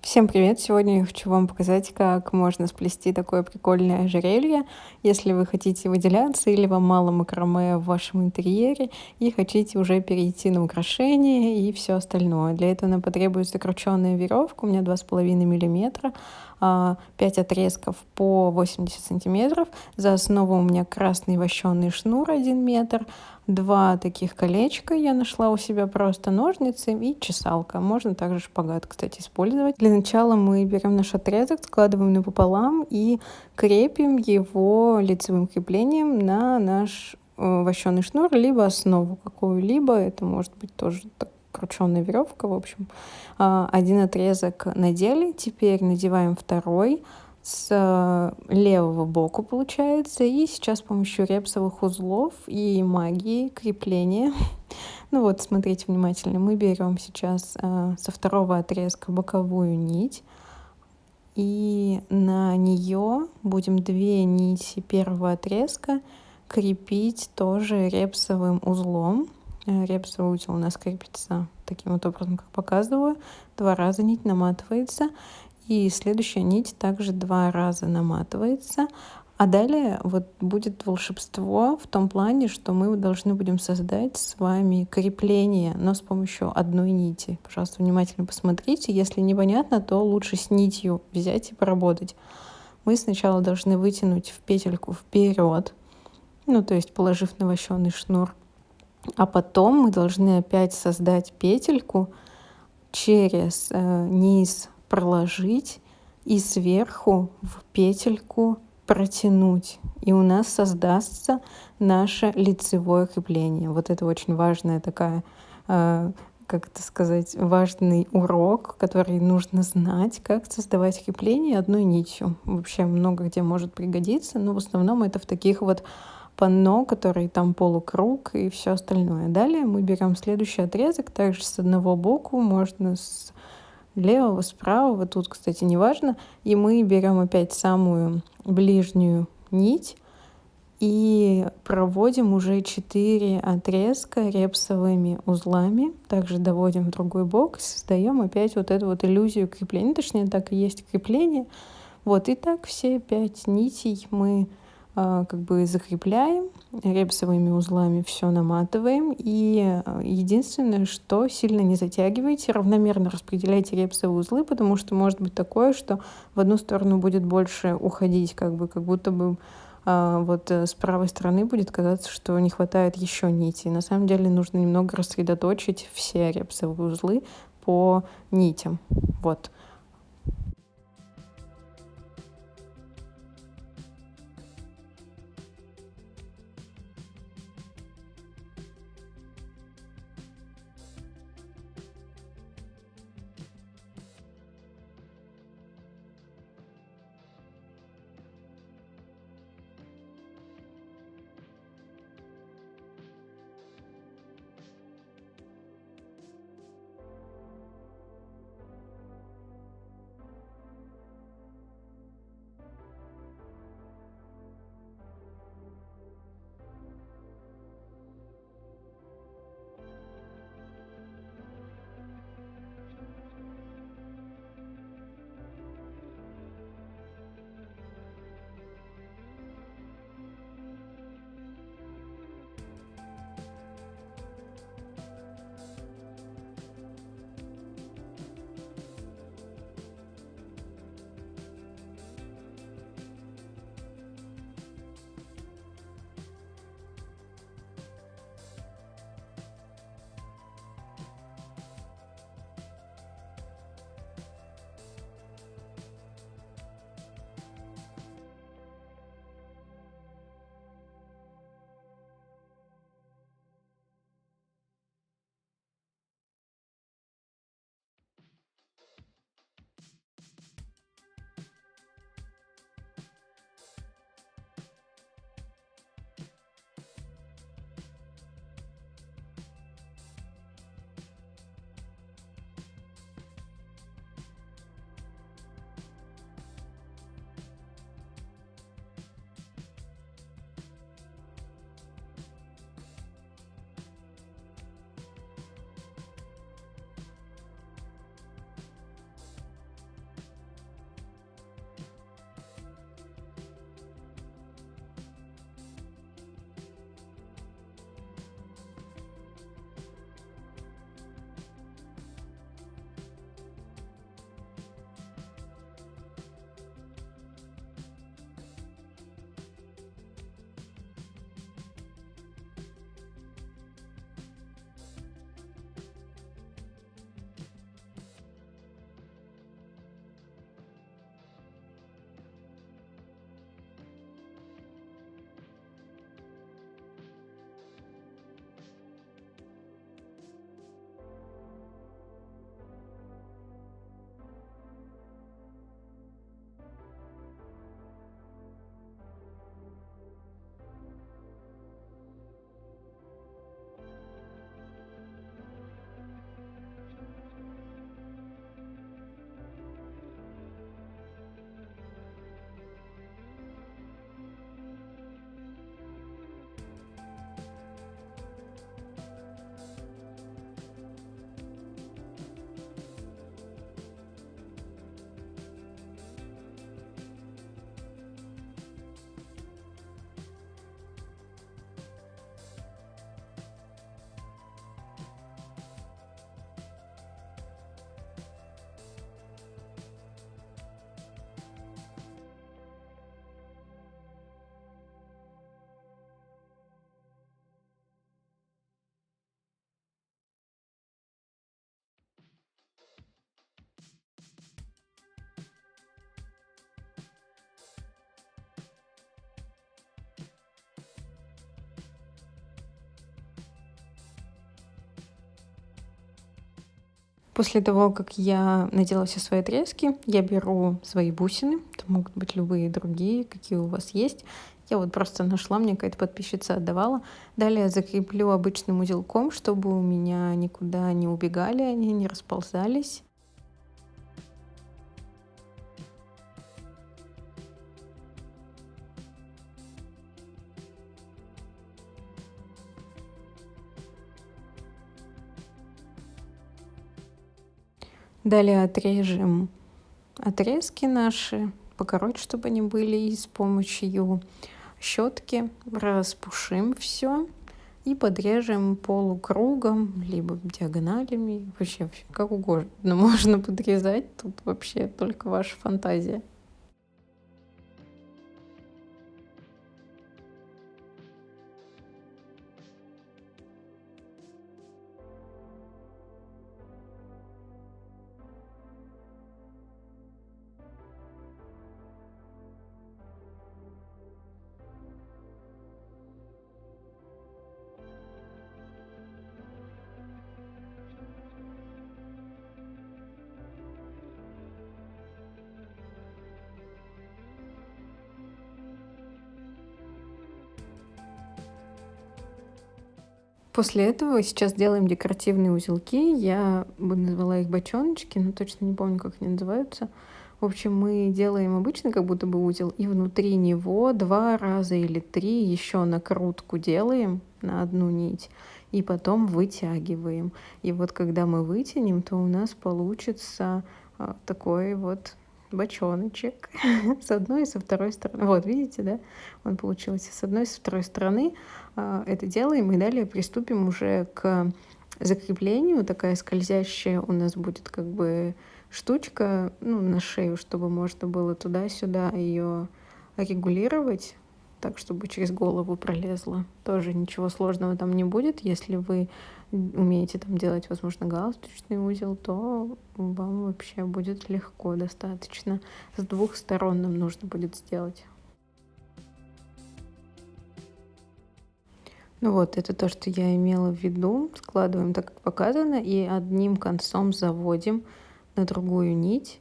Всем привет! Сегодня я хочу вам показать, как можно сплести такое прикольное ожерелье, если вы хотите выделяться или вам мало макраме в вашем интерьере и хотите уже перейти на украшения и все остальное. Для этого нам потребуется крученая веревка, у меня 2,5 мм, 5 отрезков по 80 сантиметров. За основу у меня красный вощеный шнур 1 метр, два таких колечка я нашла у себя, просто ножницы и чесалка. Можно также шпагат, кстати, использовать. Для начала мы берем наш отрезок, складываем напополам и крепим его лицевым креплением на наш вощеный шнур, либо основу какую-либо. Это может быть тоже крученая веревка. В общем, один отрезок надели, теперь надеваем второй с левого боку, получается. И сейчас с помощью репсовых узлов и магии крепления, ну вот, смотрите внимательно, мы берем сейчас со второго отрезка боковую нить, и на нее будем две нити первого отрезка крепить тоже репсовым узлом. Репсовый узел у нас крепится таким вот образом, как показываю. 2 раза нить наматывается. И следующая нить также 2 раза наматывается. А далее вот будет волшебство в том плане, что мы должны будем создать с вами крепление, но с помощью одной нити. Пожалуйста, внимательно посмотрите. Если непонятно, то лучше с нитью взять и поработать. Мы сначала должны вытянуть в петельку вперед, ну то есть положив на вощеный шнур, а потом мы должны опять создать петельку, через низ проложить и сверху в петельку протянуть. И у нас создастся наше лицевое крепление. Вот это очень важная такая, как это сказать, важный урок, который нужно знать, как создавать крепление одной нитью. Вообще много где может пригодиться, но в основном это в таких вот панно, которые там полукруг и все остальное. Далее мы берем следующий отрезок, также с одного боку, можно с левого, с правого, тут, кстати, не важно. И мы берем опять самую ближнюю нить и проводим уже 4 отрезка репсовыми узлами. Также доводим в другой бок, создаем опять вот эту вот иллюзию крепления. Точнее, так и есть крепление. Вот, и так все 5 нитей мы как бы закрепляем репсовыми узлами, все наматываем. И единственное, что сильно не затягивайте, равномерно распределяйте репсовые узлы, потому что может быть такое, что в одну сторону будет больше уходить, как будто бы с правой стороны будет казаться, что не хватает еще нити. На самом деле нужно немного рассредоточить все репсовые узлы по нитям. Вот. После того, как я надела все свои отрезки, я беру свои бусины, это могут быть любые другие, какие у вас есть. Я вот просто нашла, мне какая-то подписчица отдавала. Далее закреплю обычным узелком, чтобы у меня никуда не убегали они, не расползались. Далее отрежем отрезки наши, покороче, чтобы они были, и с помощью щетки распушим все и подрежем полукругом, либо диагоналями, вообще как угодно можно подрезать, тут вообще только ваша фантазия. После этого сейчас делаем декоративные узелки. Я бы назвала их бочоночки, но точно не помню, как они называются. В общем, мы делаем обычно как будто бы узел, и внутри него 2 раза или 3 еще накрутку делаем на одну нить, и потом вытягиваем. И вот когда мы вытянем, то у нас получится такой вот бочоночек с одной и со второй стороны. Вот, видите, да? Он получился с одной и со второй стороны. Это делаем, и далее приступим уже к закреплению. Такая скользящая у нас будет как бы штучка, ну, на шею, чтобы можно было туда-сюда ее регулировать, так, чтобы через голову пролезла. Тоже ничего сложного там не будет. Если вы умеете там делать, возможно, галстучный узел, то вам вообще будет легко достаточно. С 2 сторон нам нужно будет сделать. Ну вот, это то, что я имела в виду. Складываем так, как показано, и одним концом заводим на другую нить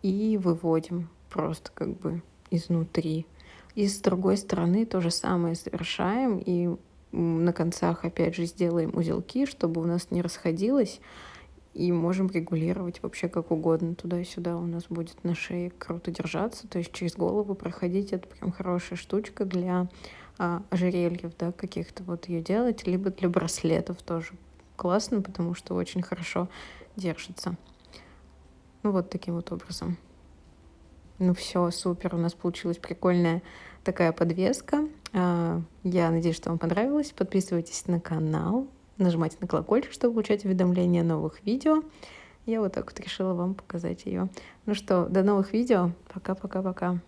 и выводим просто как бы изнутри. И с другой стороны то же самое совершаем, и на концах опять же сделаем узелки, чтобы у нас не расходилось, и можем регулировать вообще как угодно. Туда-сюда у нас будет на шее круто держаться, то есть через голову проходить. Это прям хорошая штучка для ожерельев, да, каких-то вот ее делать, либо для браслетов тоже классно, потому что очень хорошо держится. Ну вот таким вот образом. Ну все, супер, у нас получилась прикольная такая подвеска. Я надеюсь, что вам понравилось. Подписывайтесь на канал, нажимайте на колокольчик, чтобы получать уведомления о новых видео. Я вот так вот решила вам показать ее. Ну что, до новых видео. Пока-пока-пока.